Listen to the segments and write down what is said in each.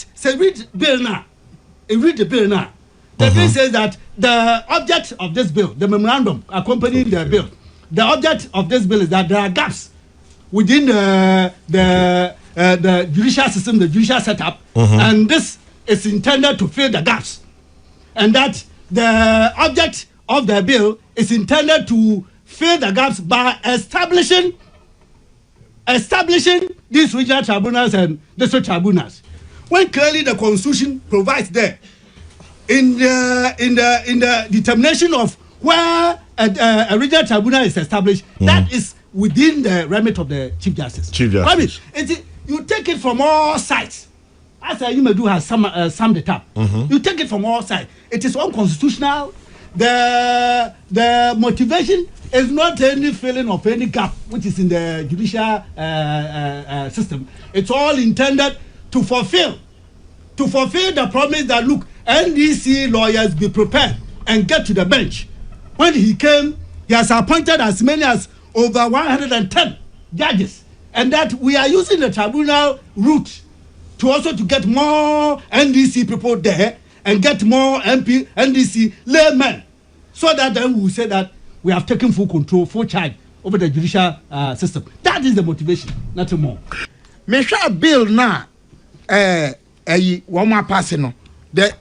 But say read bill now. Read the bill now. The bill says that the object of this bill, the memorandum accompanying the bill, the object of this bill is that there are gaps within the judicial system, the judicial setup, and this is intended to fill the gaps, and that the object of the bill is intended to fill the gaps by establishing these regional tribunals and district tribunals, when clearly the Constitution provides there in the determination of where a regional tribunal is established, that is within the remit of the Chief Justice. I mean, you take it from all sides. As Ayine has summed it up. You take it from all sides. It is unconstitutional. The motivation is not any filling of any gap which is in the judicial system. It's all intended to fulfill the promise that, look, NDC lawyers be prepared and get to the bench. When he came, he has appointed as many as over 110 judges, and that we are using the tribunal route to also to get more NDC people there and get more NDC laymen, so that then we will say that we have taken full control, full charge over the judicial system. That is the motivation, nothing more. Mesha bill na one more passing the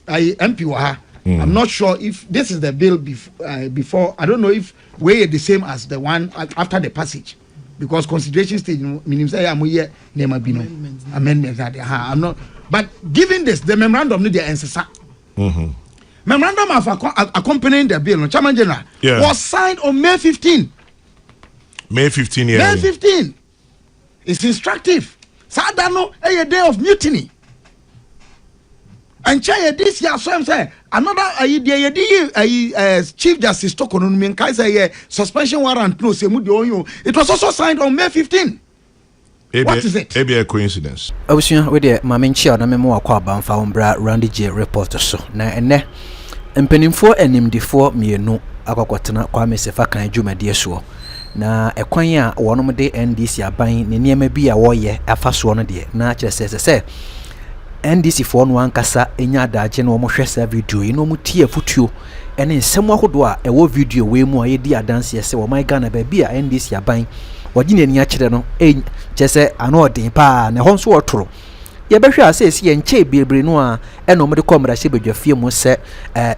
MP waha. I'm not sure if this is the bill before. I don't know if we're the same as the one after the passage, because consideration stage means amendments that I'm not. But given this, the memorandum need the answer. Memorandum of accompanying the bill, no, Chairman General, was signed on May 15. May 15, May 15. It's instructive. Sadano a day of mutiny. And chair this year, so I'm saying another idea. Chief Justice Tokonomi Kaiser suspension warrant no se mudio. It was also signed on May 15. What is it? Maybe a coincidence. Obusia we de mamenchi na memo akwa banfa ombra Randy J report so na ene mpanimfo animdifo mienu akwakwatena kwa mesefa kan adwumade so na ekwan a wonom de NDC aban ne niema bi a woye afaso no de na kyerese NDC for no ankasa enya adagye na omo hwesa video yi no mu tie futuo ene nsem ahodo a ewo video we mu a yedi adanse yese wo my Ghana ba bi a NDC aban wagine ni akire no kyese ano odin pa na ho nso wotoro ye behwe asesi ye nche bebre no a eno mo de komra hye bedwafie mu se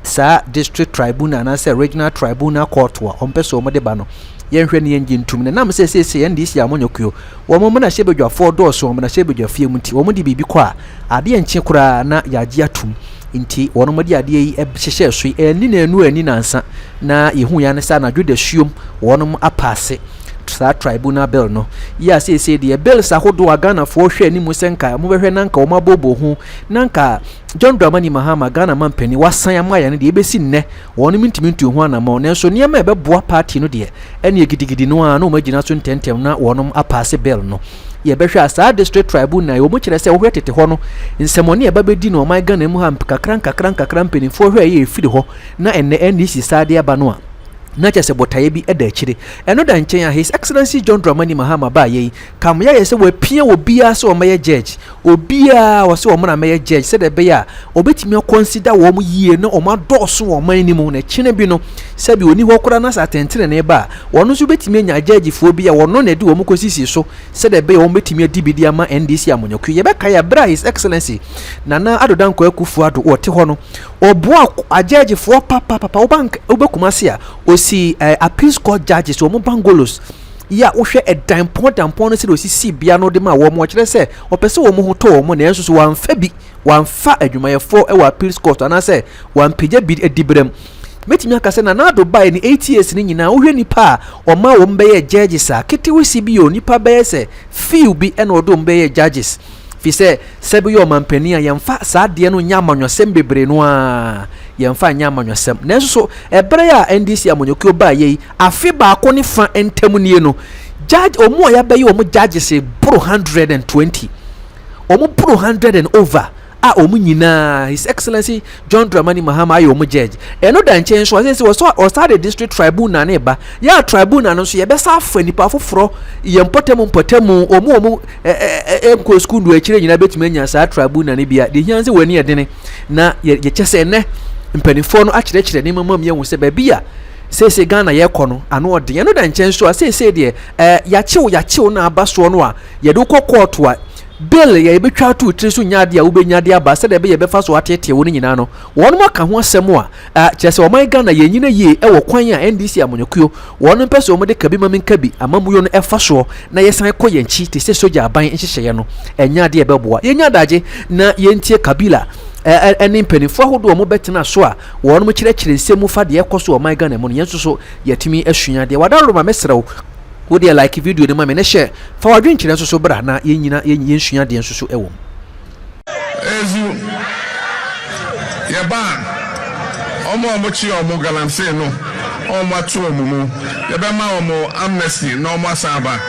sa district tribunal na se regional tribunal court wa ompeso mo de ba no yenhwe ne yengi ntum ne nam se NDC amonyokyo wo mo na hye bedwafo dooso wo mo na hye bedwafie mu nti wo mo de bibi kwa ade enche kura na yaji atum nti wono mo de ade yi hyehye so eni na enu ani nansa na yehu ya ne sa na dwede hyiom wono mo apase sa tribunal bill no ya say the bill sa hodo Ghana for hwe ni mu senka mo behwe nanka o mabobo hu nanka John Dramani Mahama Ghana mampani wasan amaya ne de ebesi nne wono mintimi ntu hu ana ma ne so niam ebeboa party no de ene gidigidi no a no magina so ntentem na wono apase bill no ye behwe asa district tribunal yo mo kire se wo hwetete ho no nsemoni e babedi no my Ghana mu ha kakran mpani for hwe ye efiri ho na enne NDC sade aba no a na chese botaye bi eda akire eno da nchen ya His Excellency John Dramani Mahama ba ye kam ya yese we pia obia so o maye judge obia wo so o na maye judge se de be ya obetimi consider wo mu yie na o ma doso wo man ni mu na chine bi no se bi oni ho kora na satentere na ba wono so betimi anya judge fo bi ya wono na di wo mu kosisi so se de be ya wo betimi adibidi ama NDC amonyokwu ye be ka ya bra His Excellency nana adodan ko akufu ado o te ho no oboa a judge fo papa o bank obekumase a si appeals court judges wo mo bangolos ya wo hwe edan pon se do si bia no de ma wo mo kire se opese wo mo ho to wo mo na enso so wanfa adwumayefo e wa appeals court ana se wanpija bi edibrem metimi aka se na do buy ni 8 years ni nyina wo hwe nipa o ma wo mbeye judges a kete wo si bi o nipa be se feel bi e na odo mbeye judges fi se sebi yo mampani a yemfa sa de no nya amanyosem bebre no a yemfa nya amanyosem na so ebre ya NDC amonyokyo ba ye afi ba ko ni fa entamu nie no judge omo ya be ye omo judge se bro 120 omo bro 100 and over a omu nyina His Excellency John Dramani Mahama ayo omu judge eno da nchen so say o start the district tribunal na eba ya tribunal no so ye besa afa nipa foforo ye mpotemu omu enko school do akire nyina betuma nya sa tribunal ne bia de hian se wani edene na ye chese ne mpanifo no akire ne mamam ye hu se ba bia sese Ghana ye kono ano ode ye no da nchen so sese de ya chew na abaso no a ye do court a bill ye betwa to tiri so nya de a wo benya de aba se de be ye befa so atete wo nyina no won mo ka ho asem a chese o man Ghana ye nyina ye e wo kwan a NDC amonyokuo won pese o mo de kabi mamen kabi amamuyo no efa so na ye san koye nchi te se soja aban nhyehyeye no enya de e beboa ye nya daje na ye ntie kabila any mpanifo ahodo mo betena so a won mo kyerɛkyerɛ nsɛm fa de ekoso o man Ghana mo no yenso so yetimi asua de wadaro ma mesrew wo de like video de ma me ne share fa wadwen kyerɛ so bra na yenyina yensua de enso so ewom ezu ye ban omo chi omo galamse no omo atu omumu ye be ma omo amnesty no omo asaba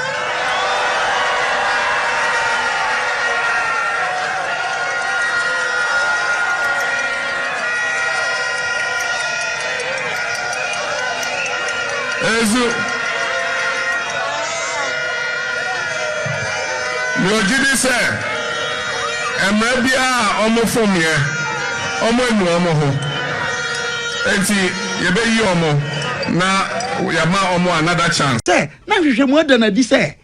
Lojidi se emrebia omo fomye omo enu omo ho enti yebe yi omo na yama omo another chance say na hwehwemu adana di say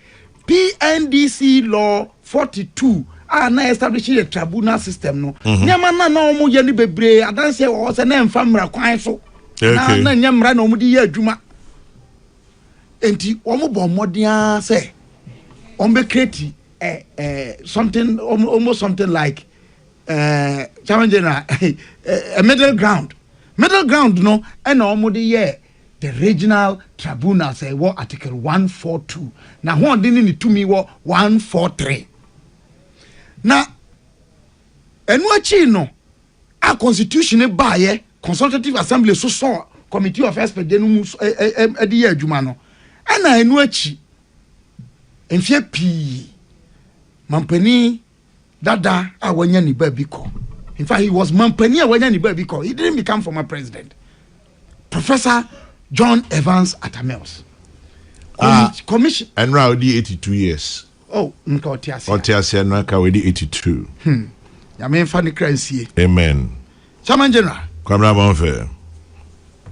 PNDC law 42 na establish the tribunal system no nyama na omo ye ni bebre adanse wo se na emfa mra kwan so na nyamra na omo di ye adwuma enti omo bo modia say omo create something almost something like challenging a middle ground no and almost the regional tribunal say what article 142 now one didn't to me what 143 now and what no our constitution by consultative assembly so committee of experts the year jumano and I know in fear p Mampani dada awanya ni baby ko. In fact, he was Mampani awanya ni baby ko. He didn't become former president. Professor John Evans Atamels. Commission. And now 82 years. Oh, nka otiasia. Otiasia no ka 82. Ya me fa ni kransie. Amen. Chairman General. Kwamra bonfe.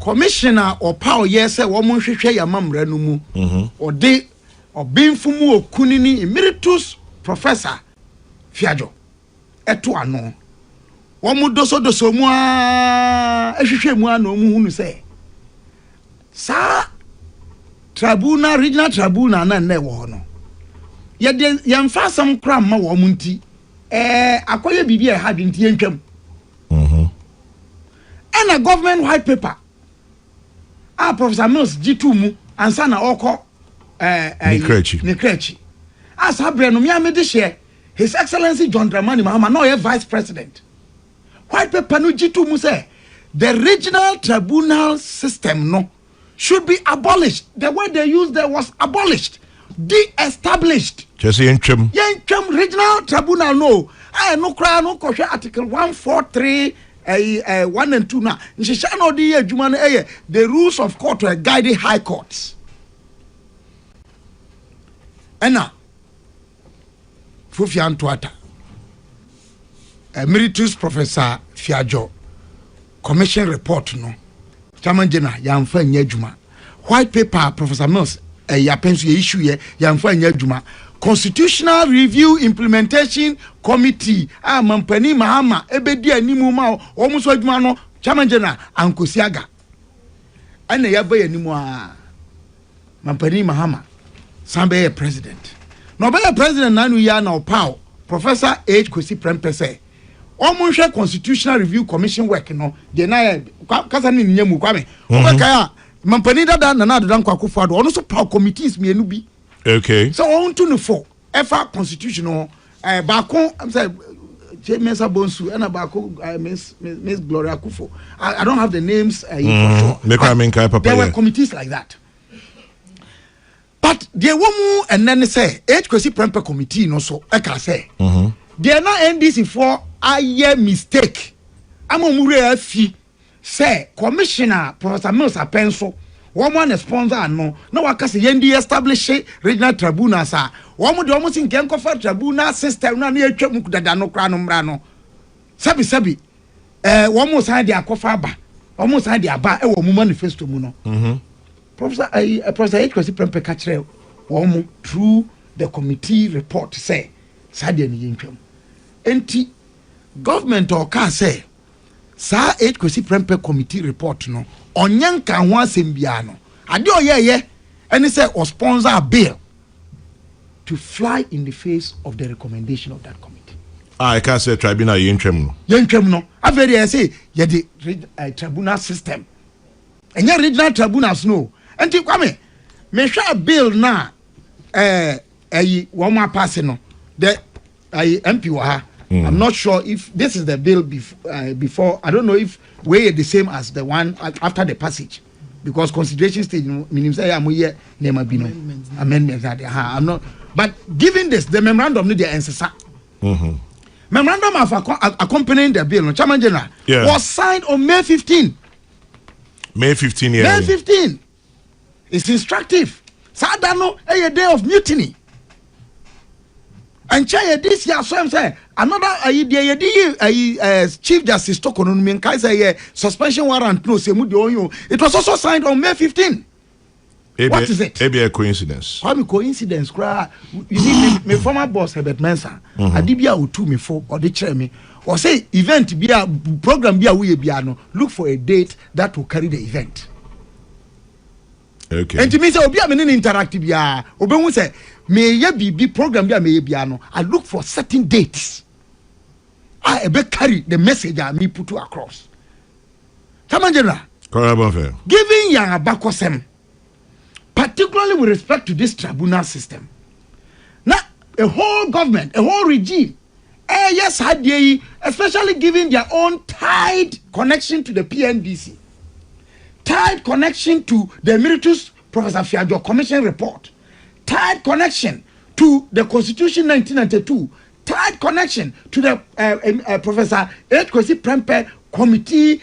Commissioner or power yes wo mo hwehwe ya mamra no mu. Ode obinfumu okunini emeritus Professor Fiajo eto ano womu doso mu a ehwehwe mu ana omu hunu se sa tribunal regional tribunal na wo no ye de yemfa sam kra ma wo mu nti akoye bibi e ha de nti entwam and a government white paper Professor Mills G2 mu ansa na okọ Nekrechi as Abreno me share His Excellency John Dramani Mahama no vice president. White paper no G2 mu say the regional tribunal system no should be abolished. The word they used there was abolished, de-established. Just yenchum regional tribunal no. I no cry no koshe article 143 1 and 2 na. Nshisha no di adwuma no the rules of court were guiding high courts. Ena Fufi Antuata Emeritus Professor Fiajo Commission report no Chairman General yamfa nyadwuma white paper Professor Mills ya pensu ye issue ye yamfa nyadwuma Constitutional Review Implementation Committee Mampani Mahama ebedi animu ma omu so adwuma no Chairman General Ankosiaga ana ya ba animu a Mampani Mahama Sambe president. No be president nanu ya na opao Professor H. Kwesi Prempese. Omunhwe Constitutional Review Commission work no de na kasa ni nyemu kwame. Obeka ya Mampani dada na na dada nkwakufu ado ono so power committees mienu bi. Okay. So on to no for ever constitutional baako I'm say Mesa Bonsu and baako Miss Gloria Kufo. I don't have the names for sure. There were committees like that. But the woman and then say H. Kwesi Prempe committee no so eka say. They are not NDC for aye mistake amomure afi say commissioner Professor Mills Apenso woman sponsor no na waka se yendi establish regional tribunals a womo de womo sin ken kofa tribunal system na na atwa mu dada no kra no mra no sabi womo san de akofa ba womo san de aba e wo mu manifesto mu no Professor Ayeka prempe ka kire womo through the committee report say sade ni yentwam enti government or ka say sa Ayeka prempe committee report no onyanka ho asembia no ade oyeye any say or sponsor a bill to fly in the face of the recommendation of that committee. I can't say tribunal yentwam no averi say ye the tribunal system and your regional tribunals no enti kwame me hwa bill na one pass no the MP wa ha. I'm not sure if this is the bill before. I don't know if we're the same as the one after the passage, because consideration stage means amendments. I'm not. But given this, the memorandum need the answer. Memorandum of accompanying the bill, Chairman General, was signed on May 15. May 15. May 15. It's instructive. Sadano a day of mutiny. And chair this year, so I'm saying another Chief Justice Tokono Minkai say suspension warrant no it was also signed on May 15. What is it? Maybe a coincidence. How coincidence? You see, my former boss Herbert Mensah, Adibia utu me for or the chair me or say event be a program be a we biano. Look for a date that will carry the event. Okay. And to me say obi a me interactive ya obenwu say may ye be program be biano. I look for certain dates. I be carry the message I me put across. Tamanjera. Giving yang abakosem, particularly with respect to this tribunal system. Now a whole government, a whole regime, yes, especially given their own tied connection to the PNDC. Tied connection to the Emeritus Professor Fiajo Commission report, tied connection to the Constitution 1992, tied connection to the Professor Ayeka Prempe Committee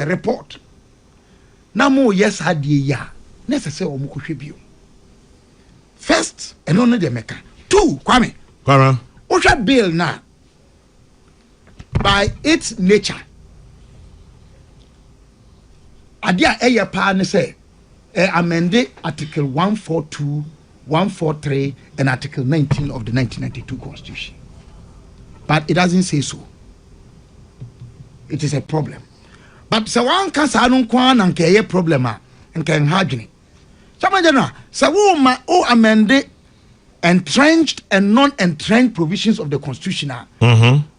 report. Namo yes ya necessary omukuhwebio. First, and only the meka. Two, Kwame. Osha bill now, by its nature. Adia eye pa ne say amended Article 142, 143 and Article 19 of the 1992 Constitution. But it doesn't say so. It is a problem. But so one can say no kwan and a problem and can hardly. Samajana, so o amended entrenched and non-entrenched provisions of the Constitution.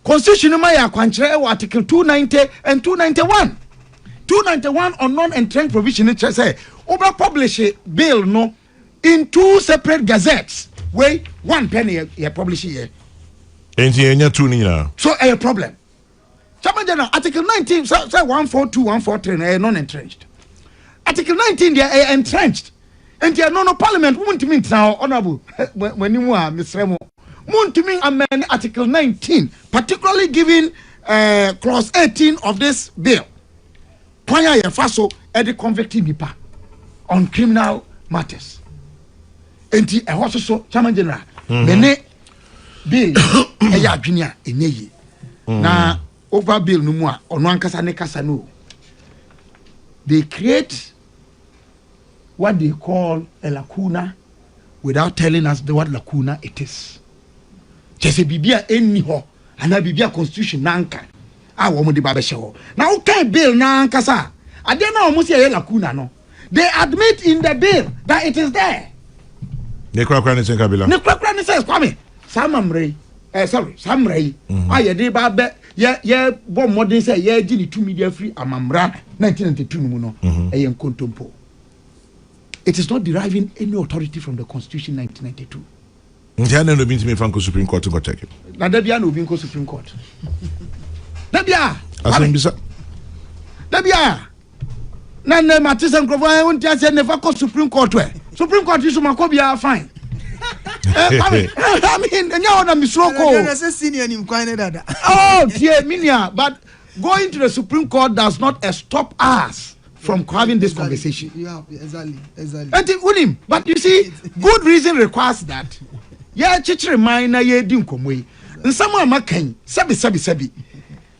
Constitution maya kwanchre Article 290 and 291. 291 on non-entrenched provision it say over publish a bill no in two separate gazettes where one penny you publish here. So a problem. Article 19 say 142, 143 non-entrenched. Article 19 they are entrenched. And they are no parliament won't mean now honorable when you are Mr. Remo. Won't mean amend Article 19, particularly giving clause 18 of this bill. Panya ye faso e de convicted nipa on criminal matters. Enti e ho so Chairman General mene bill e ya adwene a enye na over bill no mu a ono ankasa ne kasa no. They create what they call a lacuna without telling us what lacuna it is. Just bibia enni ho ana bibia constitution nanka. Now okay bill na ankasa ade na almost a lacuna no. They admit in the bill that it is there. Ne kwakwa ne senka bila. Ne kwakwa ne says Kwame Samamrey Samrey aye de ba be ye bo modern say ye gi ni 2 media free amamra 1992 no no e yen kontompo. It is not deriving any authority from the Constitution 1992. Ndiana no bin to me Franco Supreme Court go check it. Na da bia no bin ko Supreme Court. Dabia na Matisa Nkrofo won tia say never call Supreme Court we Supreme Court is makobia fine I mean, now I'm oh, dear, Minia, but going to the Supreme Court does not stop us from having this conversation. Yeah, exactly. But you see, good reason requires that. Yeah, chichiri minor ye dim komwe. And someone making sabi.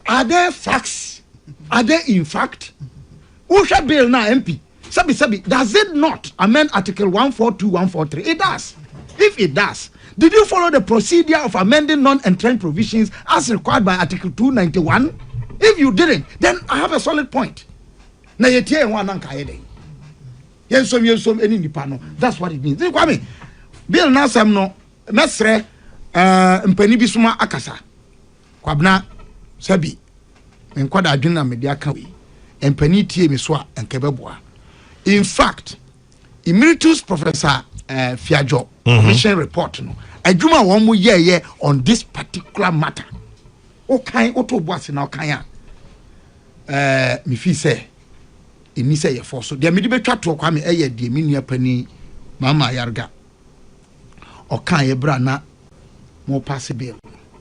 Are there facts? Are there in fact? Usha bill na MP. Sabi. Does it not amend Article 142, 143? It does. If it does, did you follow the procedure of amending non-entrenched provisions as required by Article 291? If you didn't, then I have a solid point. Na yetie one anka yede. Yensom any nipano. That's what it means. Kwame, bill na sam no mesre mpani bi suma akasa. Kwabna sabi enkwada adwena media ka we. Mpani tie me so a enkebeboa. In fact, Emeritus Professor Fiajo commission report no adwuma won mo ye on this particular matter. Okay, oto boase na okan a me fi say eni say ye for so de me de betwa to kwa me eye de me nua pani mama yarga okan ye bra na mo pass bill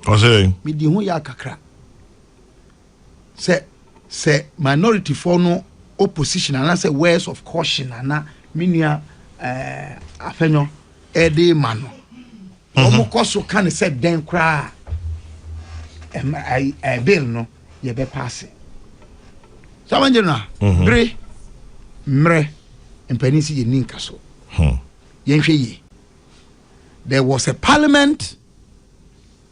o say me di ho ya kakra say minority for no opposition and I say words of caution and me nua afenyo ede mano omo koso kan say den kra bill no ye be pass Samanjena, bre, mre, impenisi ye ninkaso. Yensheye. There was a parliament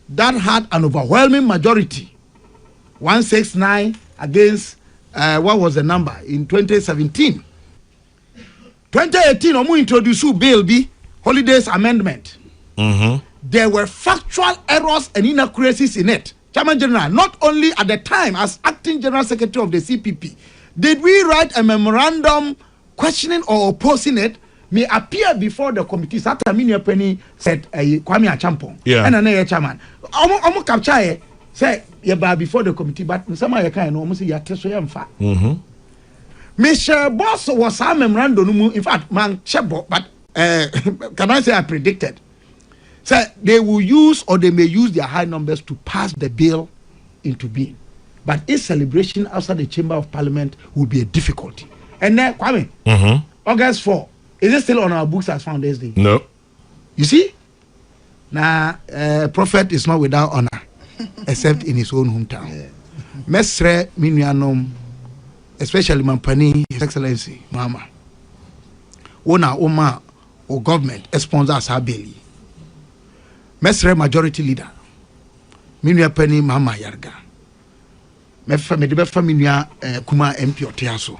that had an overwhelming majority, 169 against what was the number in 2017. 2018, omu introduce bill B holidays amendment. There were factual errors and inaccuracies in it. Chairman General, not only at the time as acting General Secretary of the CPP, did we write a memorandum questioning or opposing it, may appear before the committee. Sata Minia Penny said, Kwame Achampong. Yeah. And another chairman. Omo capture say, yeah, before the committee, but some of you can almost say, yeah, fa. Mr. Boss was a memorandum, in fact, man, Chebo, but can I say I predicted? So they will use or they may use their high numbers to pass the bill into being. But its celebration outside the Chamber of Parliament will be a difficulty. And then, Kwame, August 4, is it still on our books as Founders Day? No. You see? Now, prophet is not without honor, except in his own hometown. Mesre Minuanom, especially Mampani, His Excellency, Mama. Ona Oma or government sponsors our bill. Mesre majority leader. Minua Penny Mama Yarga. Mefa me de befa minua kuma MP oteaso.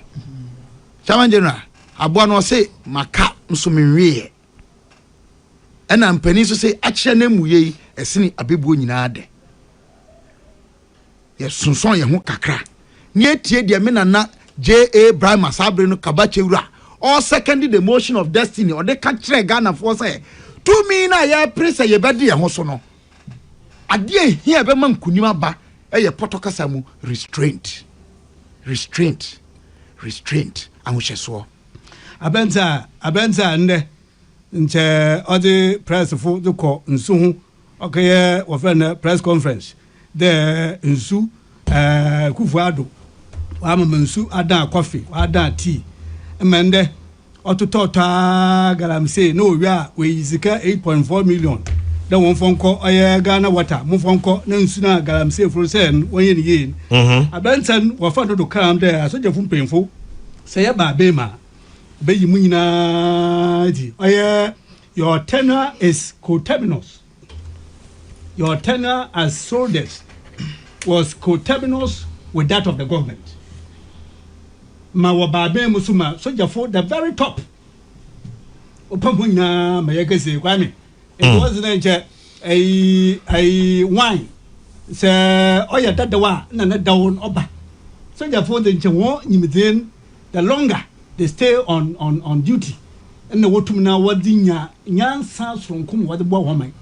Chairman General, aboa no say maka nso menwie. Ena mpani so say ache na muye esini abebuo nyina de. Ye sunson ye ho kakra. Ni etie de me nana JA Brahma Sabre no kabachewura. All secondly the motion of destiny or the catch Ghana for say to me na ya prince ye bedi ye ho so no ade here be man kunima ba ye potokasa mu restraint ahosheso abenza nde nche odi press fu de ko nsu hu okay wo friend press conference the nsu kufuado wa nsu ada coffee ada tea mende otutota galamse no wia we zika 8.4 million da won fonko oye Ghana water mo fonko na nsuna galamse frozen won ye ni yin abentan wo fa do kam there asoja fu mpemfo se ya ba be ma be yi mu nyina di oye your tenure is coterminous. Your tenure as soldiers was coterminous with that of the government. Mawababe musuma soldier for the very top. Opamunya mayekese kwame. It wasn't a wine. So oya dadawa na down oba. Soldier for the nchewo nyimiden the longer they stay on duty. And the wotumna wadinya nyansa sonkum wadebo woman.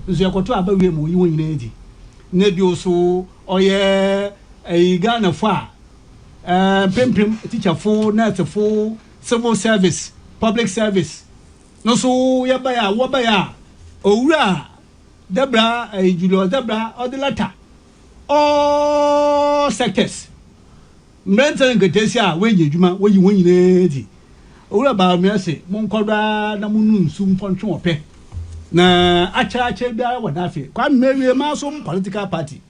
Nso yakoto abawe mo yiwo nyina edi. Na bi oso oye Ghana fa pempem teacher for nurse for civil service public service no so yabaya wabaya Owura Debra Julius Debra or the latter all sectors mental nketesia when you when you win Owura ba me say mon kodra na munu nsum fontwe ope na acha biara wadafe kwa mewie ma so political party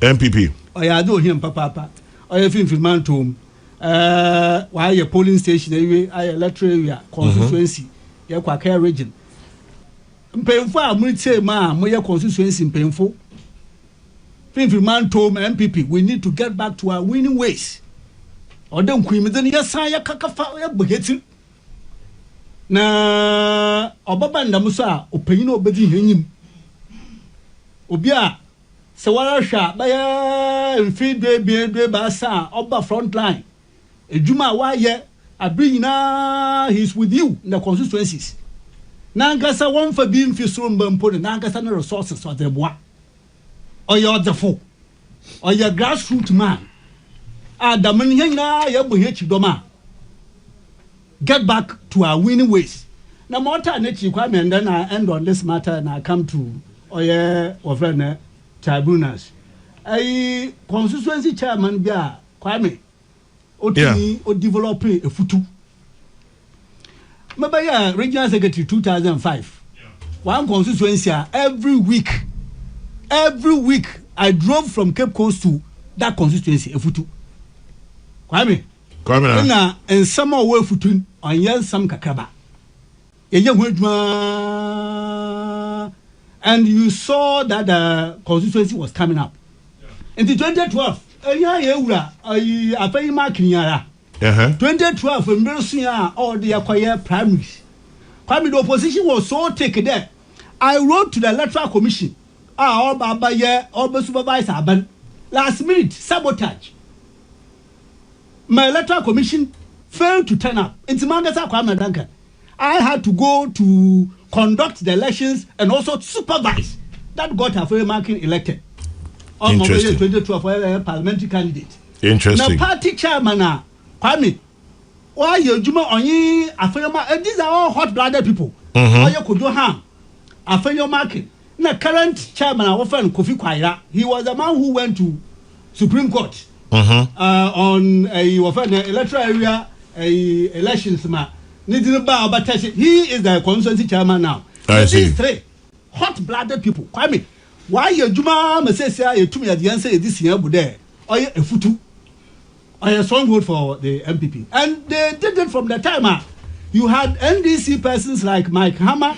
MPP oya do him papa oya fin man tom why your polling station area electoral area constituency ya kwa care region mpemfo a munite ma moye constituency mpemfo fin man tom MPP we need to get back to our winning ways odem kwimide ne yasan ya kakafa ya bogeti na obaba ndam so a opanyin obedi hanyim obi a se wara hwa ba ya mfide ba sa oba front line ejuma wa ye abinyina he's with you in the constituencies na nkasa won fa bi mfisoro mbampo na nkasa no resources of the boa oyo defo oyo grassroots man adamin hanyina ya bohe chidoma get back to our winning ways. Now, more time next week, and then I end on this matter and I come to Oye tribunals. I constituency chairman Bia Kwame Otini o develop a futu. Maybe regional secretary 2005. One constituency every week I drove from Cape Coast to that constituency a futu. Kwame. Na en some way futun on some kakaba. And you saw that the constituency was coming up. In the 2012, I pay marking yara. 2012 when Mercia all the acquired primaries. The opposition was so taken there. I wrote to the electoral commission. All Baba all supervisor last minute sabotage. My electoral commission failed to turn up. It's Mangasa Kwame Duncan. I had to go to conduct the elections and also supervise. That got a marking elected. Interesting. 2012 parliamentary candidate. Interesting. Now party chairman Kwame, why you Juma only afema? These are all hot-blooded people. Why you could do harm? Afema marking. Now current chairman often Kofi Kwaira. He was the man who went to Supreme Court. On a electoral area elections he is the constituency chairman now. I see. These three hot-blooded people. Kwame, why your Juma Messiah you to me at the answer this year but there or a futu or a stronghold for the MPP. And they did it from the time you had NDC persons like Mike Hammer,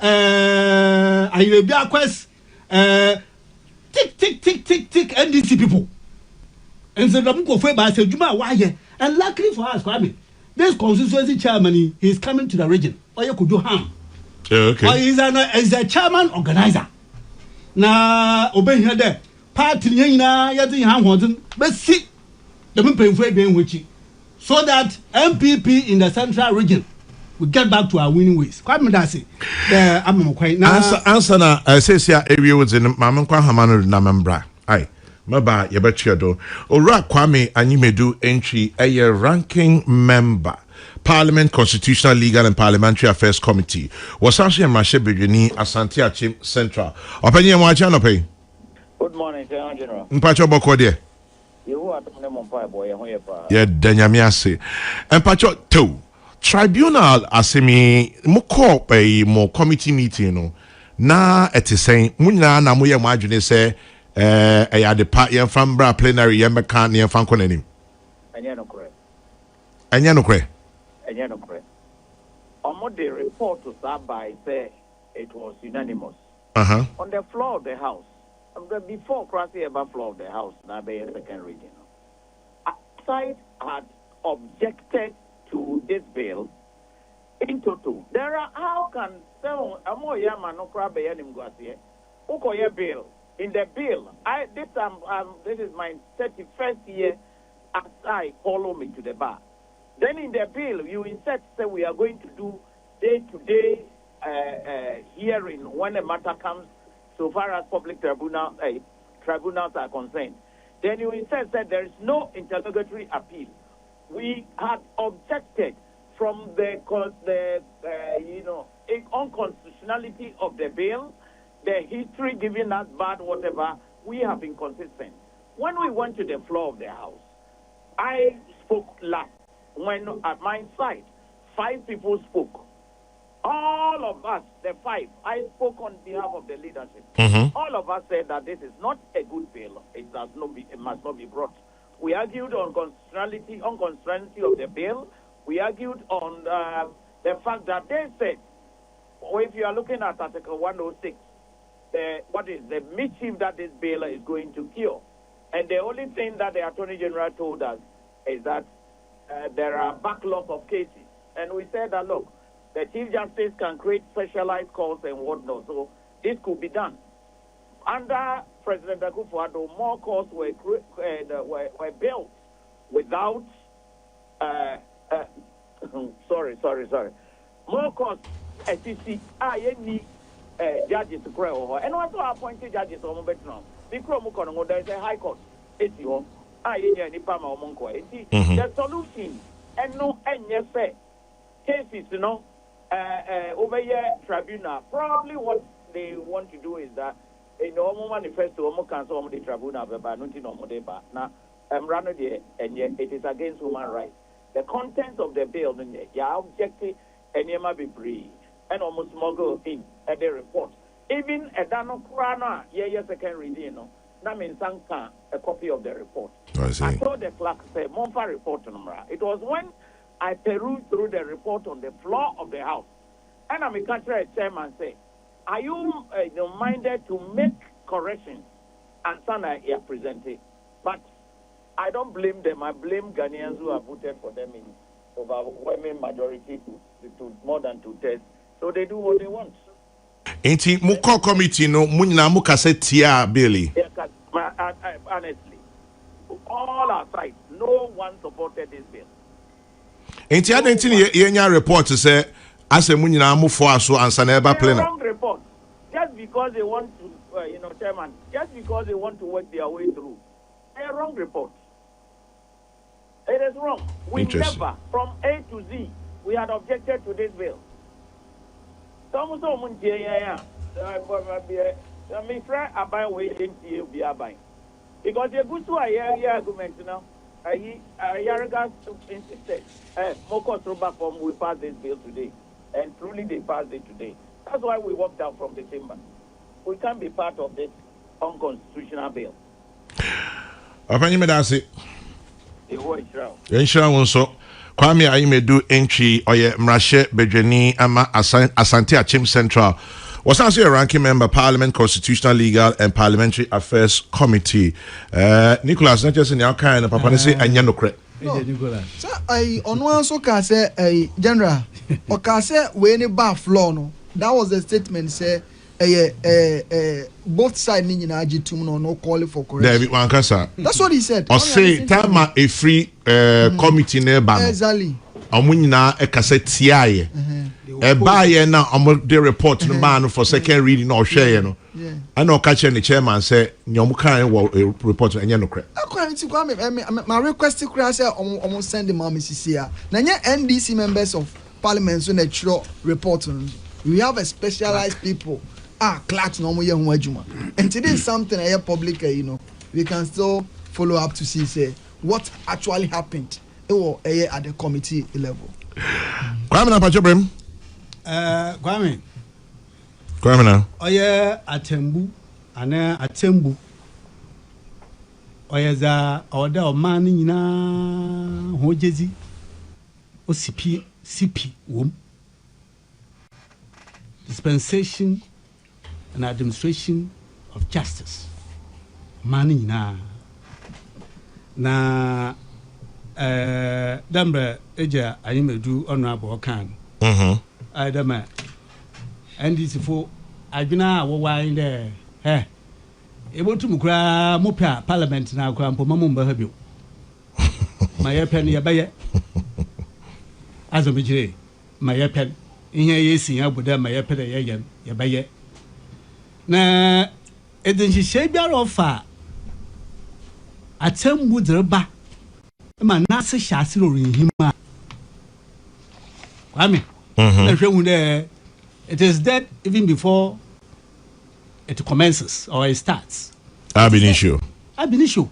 Ayeka Quest, tick NDC people. And so the book of by said Juma why and luckily for us, Kwame, this constituency chairman he is coming to the region. Or you could do harm. Okay. Or he's a chairman organizer. Na obey here there. Party yina yadi ham hodun, but see the mpemfo being which so that MPP in the central region will get back to our winning ways. Kwame Dasi. The amamkwai na answer na says here area was in Mamankwa Hamano na membra. Aye. Maba yebetchedo Ora Kwame Anyimedu entry a ranking member Parliament Constitutional Legal and Parliamentary Affairs Committee was actually in Mashebegini Asante Achim Central. Opinion wacha no pay. Good morning, General. Mpacho boko de. You are the Monpai boy, yeah, Danyamiase. Mpacho to Tribunal asemi moko pay mo committee meeting no. Na etisen munya na moye mo adwene se at the part yan from bra plenary yan mekan yan fan konanim. Anya no correct. Anya no correct. Anya no correct. On the report to start by say it was unanimous. On the floor of the house. Before crossing the floor of the house, now be second reading. Side had objected to this bill in total. There are how can seven more yaman no crab be any bill. In the bill, this is my 31st year as I follow me to the bar. Then in the bill, you insert say we are going to do day-to-day hearing when a matter comes so far as public tribunals are concerned. Then you insert that there is no interlocutory appeal. We had objected from the unconstitutionality of the bill, the history giving us bad whatever, we have been consistent. When we went to the floor of the House, I spoke last. When at my side, 5 people spoke. All of us, the 5, I spoke on behalf of the leadership. All of us said that this is not a good bill. It must not be brought. We argued on unconstitutionality of the bill. We argued on the fact that they said, if you are looking at Article 106, what is the mischief that this bill is going to cure? And the only thing that the Attorney General told us is that there are backlogs of cases. And we said that, look, the Chief Justice can create specialized courts and whatnot. So this could be done. Under President Akufo-Addo, more courts were built without... sorry. More courts, SEC, Ayine, judges to cry over. And also appointed judges on Vietnam. There is a high court. The solution, and no, and yes, cases, over here, Tribunal, probably what they want to do is that in the Omo manifesto, Omo cancel the Tribunal, but not in Omo deba. Now, I'm running there, and yet it is against human rights. The contents of the bill, your objective, and you might be free, and almost smuggle in at the report. Even a Dano Krana, second reading, that means a copy of the report. I told the clerk, say, Monfa report on Mra. It was when I perused through the report on the floor of the House, and I'm a country chairman say, are you minded to make corrections? And Sana here presented. But I don't blame them. I blame Ghanaians who have voted for them in overwhelming majority to more than 2/3. So they do what they want. Enti muko committee no munyina muka se tia Billy. Honestly, all our sides, no one supported this bill. Enti adenti yenya report say as a munyina mu for aso ansa na eba plena. Wrong report. Just because they want to chairman, just because they want to work their way through. A wrong report. It is wrong. We never, from A to Z, we had objected to this bill. Because the good to a argument now, Ayeka insisted, we pass this bill today. And truly they passed it today. That's why we walked out from the chamber. We can't be part of this unconstitutional bill. Apani medasi. Enshira wonso Kwame Ayimedu entry oye mrashe bedweni ama Asante Achim Central was also a ranking member Parliament Constitutional Legal and Parliamentary Affairs Committee. Nicholas not just in your kind of papa say anya nokre. So I on one so ka say general o ka say we ni ba floor no. That was the statement say both sides ni nyina agitum no call for correction. That's what he said. Or say time a free committee nearby. Exactly. Amunyina e kase tiaye. E baye na the report no man for second reading or share no. I know catch the chairman say nyomu kan report enye no kre. Akwanti kwa my request to cry say almost send the mama CCA. Na nya NDC members of parliament so na chiro report. We have a specialized people. Clerks no more young wajuma. And today is something I public, we can still follow up to see say what actually happened at the committee level. Kwame na pachobem. Kwame na. Oye atembu ana atembu. Oye za oda o man nyina hojezi. O CP wom. Dispensation and administration of justice. Money na dambre eja Ayimedu honorable kan. Adama NDC for adwina wo wan there. Ebotu mukra mopia parliament na akra mpoma mumba ha bio. Maye pen ye baye. Azomijire maye pen. Ihe yesi abuda maye pen ye baye. Na edinji shebiara ofa atembu dreba ma nase hyasiro rihima Kwame na hwemu de It is dead even before it commences or it starts. Ab initio. Ab initio.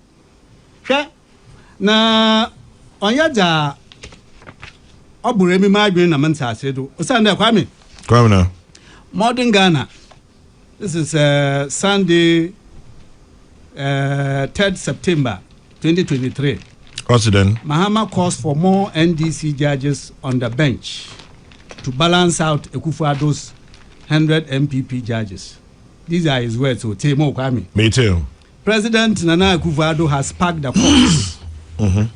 Na onyaja oburemi madwin na mensa asedo. Osanda Kwame. Kwame na. Modern Ghana. This is Sunday 3rd September 2023. President Mahama calls for more NDC judges on the bench to balance out Akufo-Addo's 100 MPP judges. These are his words. So, Temo Kwame. Me too. President Nana Akufo-Addo has packed the courts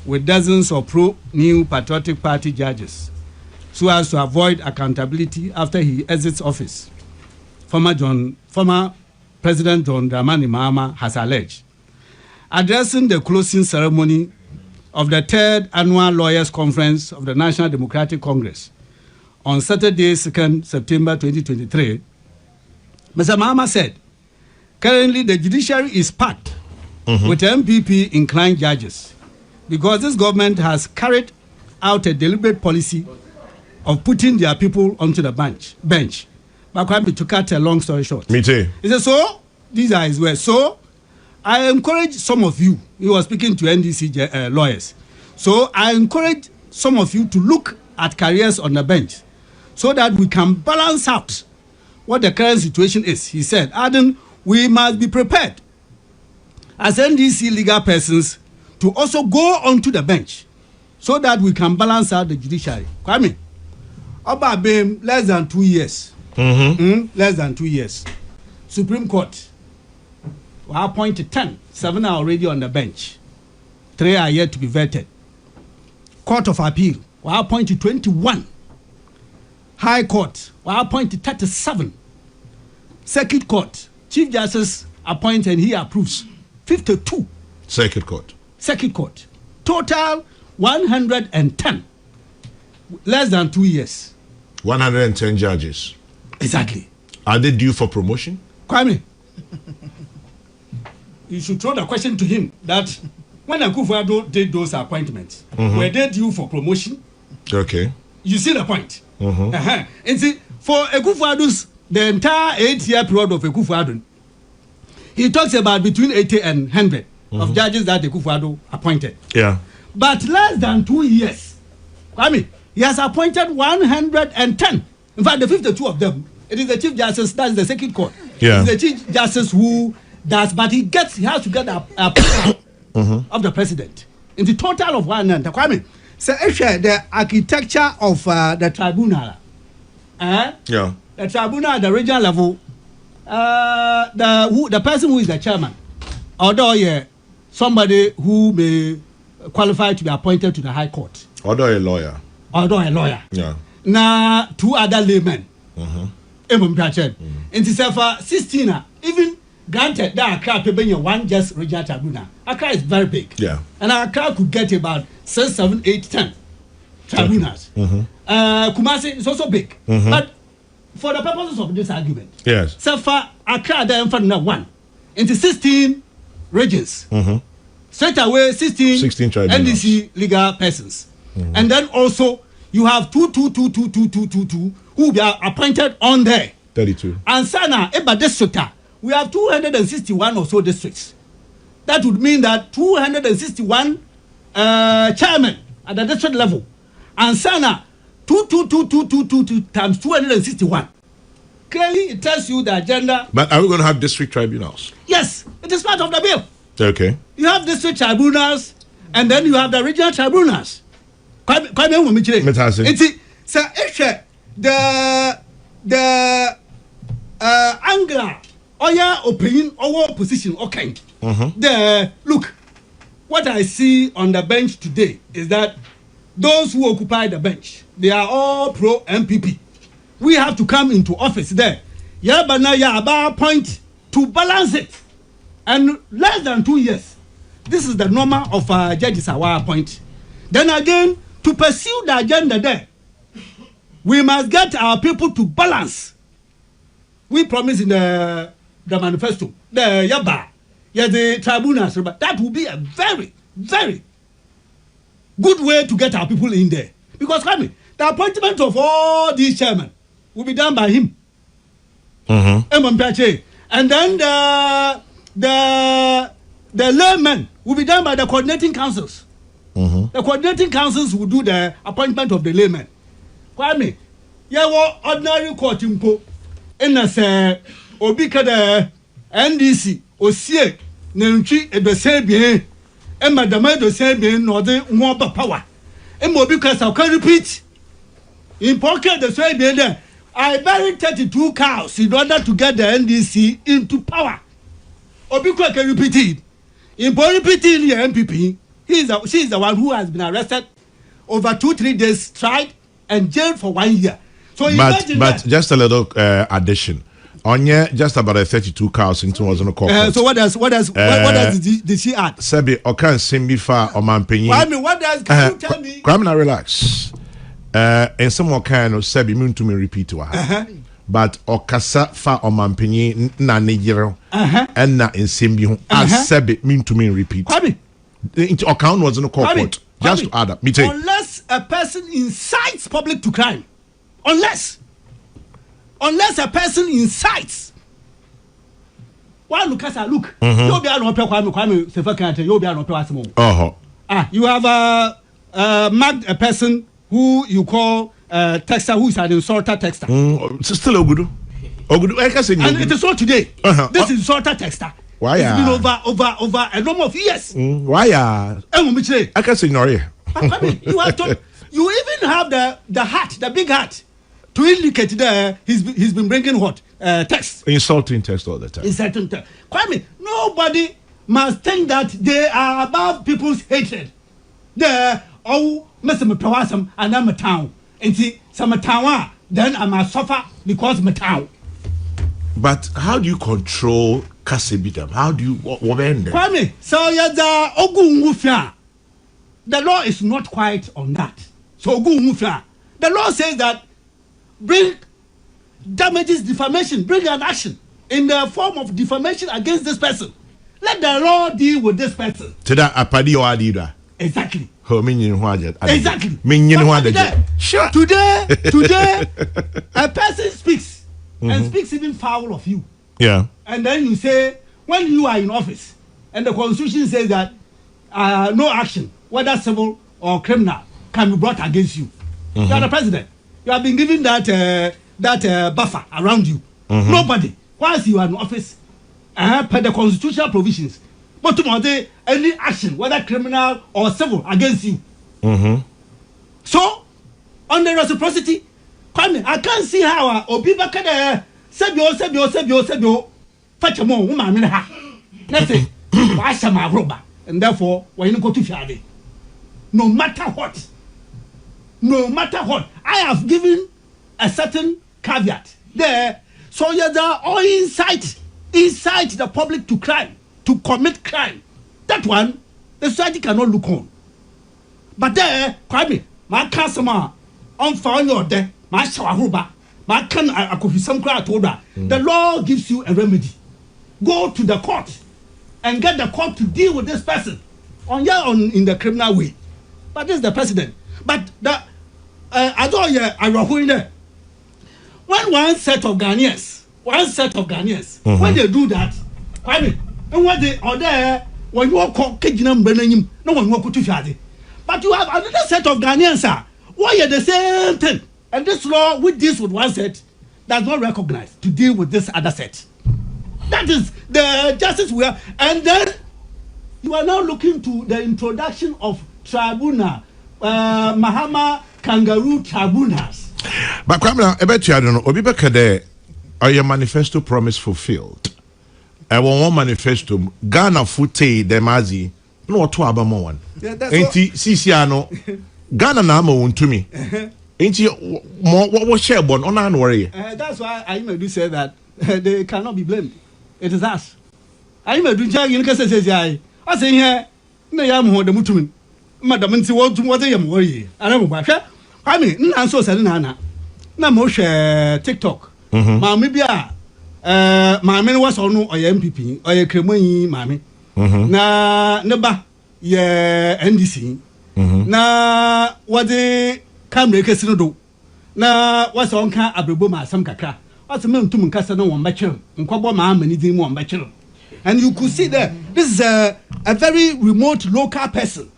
with dozens of pro-new Patriotic Party judges so as to avoid accountability after he exits office. Former President John Dramani Mahama has alleged. Addressing the closing ceremony of the 3rd Annual Lawyers Conference of the National Democratic Congress on Saturday, 2nd September 2023, Mr. Mahama said, currently the judiciary is packed with MPP-inclined judges because this government has carried out a deliberate policy of putting their people onto the bench. But to cut a long story short. Me too. He said, so, these are his words. So, I encourage some of you, he was speaking to NDC lawyers. So, I encourage some of you to look at careers on the bench so that we can balance out what the current situation is. He said, Adam, we must be prepared as NDC legal persons to also go onto the bench so that we can balance out the judiciary. Kwame, about less than 2 years. Less than 2 years. Supreme Court will appoint 10. 7 are already on the bench. 3 are yet to be vetted. Court of Appeal will appoint 21. High Court will appoint 37. Circuit Court, Chief Justice appoints and he approves 52. Circuit Court. Total 110. Less than 2 years. 110 judges. Exactly. Are they due for promotion? Kwame, you should throw the question to him that when Akufo-Addo did those appointments, were they due for promotion? Okay. You see the point? And see, for Akufo-Addo's, the entire 8-year period of Akufo-Addo, he talks about between 80 and 100 of judges that Akufo-Addo appointed. Yeah. But less than 2 years, Kwame, he has appointed 110. In fact, the 52 of them, it is the Chief Justice, that is the Circuit Court. Yeah. It's the Chief Justice who does, but he has to get approval of the President. In the total of 100, Kwame, so the architecture of the tribunal, yeah. The tribunal at the regional level, the person who is the chairman, although somebody who may qualify to be appointed to the High Court. Although a lawyer. Yeah. Now, 2 other laymen. In 16, even granted that Accra Pebenya one just regional tribunal. Accra is very big. Yeah. And Accra could get about 6, 7, 8, 10 tribunals. Kumasi is also big. But for the purposes of this argument, yes. So far, Accra then for one into 16 regions. Straight away, 16 tribunals. NDC legal persons. And then also, you have two who will be appointed on there. 32. And Sana, Eba district, we have 261 or so districts. That would mean that 261 chairmen at the district level. And Sana, 2 times 261. Clearly, it tells you the agenda. But are we going to have district tribunals? Yes, it is part of the bill. Okay. You have district tribunals, and then you have the regional tribunals. So, the angle or your opinion or position, okay. Look, what I see on the bench today is that those who occupy the bench, they are all pro MPP. We have to come into office there. Yabana point to balance it. And less than 2 years, this is the normal of judges our point. Then again, to pursue the agenda there, we must get our people to balance. We promise in the manifesto, the tribunals, that will be a very, very good way to get our people in there. Because the appointment of all these chairmen will be done by him. And then the laymen will be done by the coordinating councils. The coordinating councils will do the appointment of the laymen. Kwame, ordinary court impo in a say obika the NDC osie nentwi edosebien e madam edosebien no de more power. E mo because I can repeat. In pocket the sebien there, I buried 32 cows in order to get the NDC into power. Obika can repeat it. In repeating the MPP, she is the one who has been arrested over 2-3 days, tried and jailed for 1 year. So but just a little addition. Onye just about 32 cows into was on a court. So what else did she add? Sebi okan simbifa omanpenyi. What else can you tell me? Kwame, relax. And some kind of sebi mean to me repeat to her. But okasa fa omanpenyi na nejiro and na insimbi as sebi mean to me repeat. Kwame, the account was in a court. Just to add up. Me tell you. Unless a person incites public to crime, unless a person incites. Why look at look? You'll be an opera Kwame Sefa Kante. You'll be an opera Simon. You have marked a person who you call texter, who is an insulter texter. Still Ogudu. And it is all today. This is insulter texter. Why? It's been over a number of years. Why? I can say no. You even have the hat, the big hat, to indicate that he's been bringing what text, insulting text all the time. Insulting text. Kwame, nobody must think that they are above people's hatred. They Mr. Mutawasam and I'm a town. And see, some town, then I must suffer because I'm a town. But how do you control Kasebidam? How do you end? Kwame, so yaza ogunwufia. The law is not quite on that. So ogunwufia. The law says that bring damages, defamation, bring an action in the form of defamation against this person. Let the law deal with this person. Today, apadi or adida. Exactly. Exactly. Sure. Today, a person speaks and speaks even foul of you. Yeah. And then you say, when you are in office, and the constitution says that no action, whether civil or criminal, can be brought against you. You are the president. You have been given that buffer around you. Nobody, once you are in office, per the constitutional provisions, but tomorrow any action, whether criminal or civil, against you. So, on the reciprocity, I can't see how Obiba can sebio fetch a more woman in her. Let's say, why some are rubber, and therefore, when you go to Friday, no matter what, I have given a certain caveat there. So you are all incite the public to crime, to commit crime. That one, the society cannot look on. But there, Kwame, my customer, on found your day, my shawaruba, my can I could be some cry told her. The law gives you a remedy. Go to the court and get the court to deal with this person in the criminal way. But this is the president. But the I don't hear I when one set of Ghanaians, when they do that, Kwame, and what they are there, when you are called Kejinam Benanyim, no one will put you. But you have another set of Ghanaians, sir. Why are the same thing? And this law, with this with one set, does not recognize to deal with this other set. That is the justice we have. And then you are now looking to the introduction of tribunal, Mahama kangaroo tribunals. But Kwame, I bet you I don't know. Obiba Kade, are your manifesto promise fulfilled? I want one manifesto. Ghana fute demazi. No, two abamo one. Enti Sisiano. Ghana na amo untumi. Enti what share bon on an worry. That's why Ayine do say that they cannot be blamed. It is us. Ayine do jang in kase says I say here na yam ho de mutumin. Madam nti what yam worry. Ana mo ba hwe. I mean, nna so say na mo hwe TikTok. Maame bia maame no was onu oye MPP oye kremoyi maame. Na ne ba ye NDC. Na wade camera kesi no do. Na wasa onka abrebo ma asam kakra. As a man to Munkasa one bachelor, and Kobama many one bachelor. And you could see that this is a very remote local person.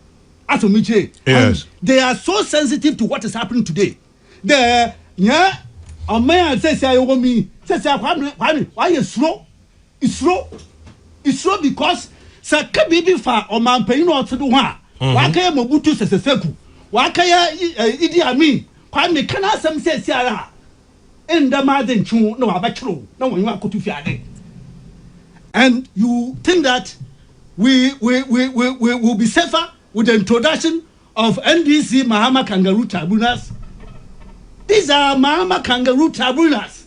As a Miche. Yes. They are so sensitive to what is happening today. The a man says I want me says why is slow? It's slow. It's slow because Saka baby fa or man paying or to do one. Why can Mobutu Seseku? Why can Idi Amin? Why me can I some say Sarah? In the Martin Chu, no, I bet you no one want to fiade. And you think that we will be safer with the introduction of NDC Mahama Kangaroo Tribunals? These are Mahama Kangaroo Tribunals.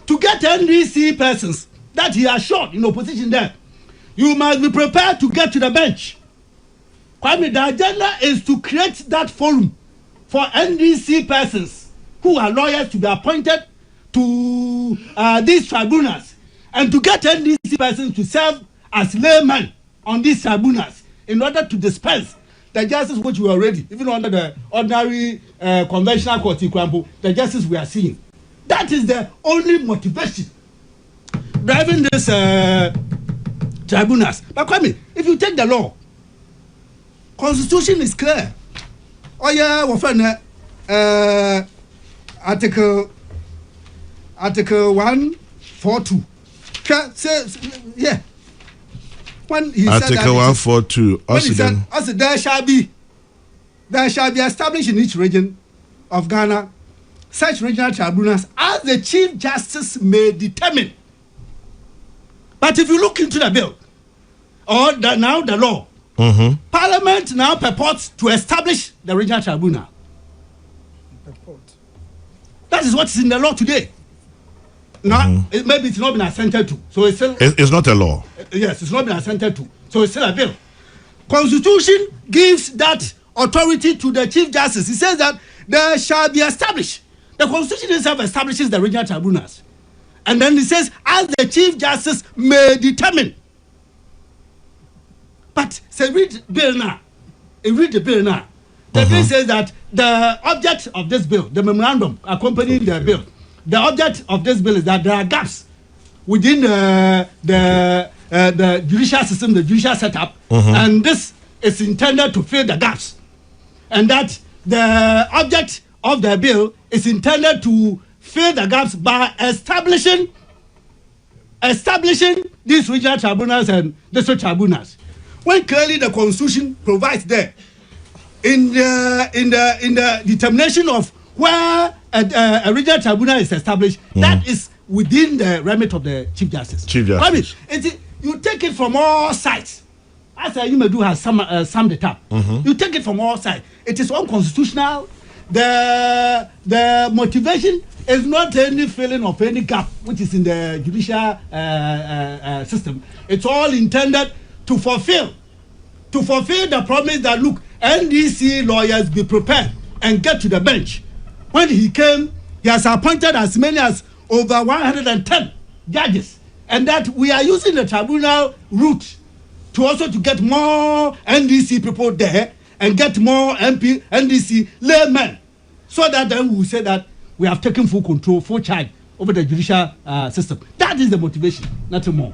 To get NDC persons that he has shot in opposition there, you must be prepared to get to the bench. Kwame, the agenda is to create that forum for NDC persons who are lawyers to be appointed to these tribunals and to get NDC persons to serve as laymen on these tribunals in order to dispense the justice which we are already, even under the ordinary conventional court, the justice we are seeing. That is the only motivation driving this tribunals. But Kwame, if you take the law, constitution is clear. Oh yeah, we find article 142. Yeah. When he Article 142. When he said, there shall be established in each region of Ghana such regional tribunals as the Chief Justice may determine. But if you look into the bill, or now the law, Parliament now purports to establish the regional tribunal. That is what is in the law today. Now, maybe it's not been assented to. So it's still... It's not a law. Yes, it's not been assented to. So it's still a bill. Constitution gives that authority to the Chief Justice. It says that there shall be established. The Constitution itself establishes the regional tribunals. And then it says, as the Chief Justice may determine. But say read the bill now. Read the bill now. The bill says that the object of this bill, the memorandum accompanying the bill, the object of this bill is that there are gaps within the judicial system, the judicial setup, and this is intended to fill the gaps. And that the object of the bill is intended to fill the gaps by establishing these regional tribunals and district tribunals. When clearly the Constitution provides there in the determination of where a regional tribunal is established, that is within the remit of the Chief Justice. Chief Justice. I mean, you take it from all sides. As Ayine has summed it up. You take it from all sides. It is unconstitutional. The motivation is not any filling of any gap which is in the judicial system. It's all intended to fulfill the promise that, look, NDC lawyers be prepared and get to the bench. When he came, he has appointed as many as over 110 judges, and that we are using the tribunal route to also to get more NDC people there and get more NDC laymen, so that then we will say that we have taken full control, full charge over the judicial system. That is the motivation, nothing more.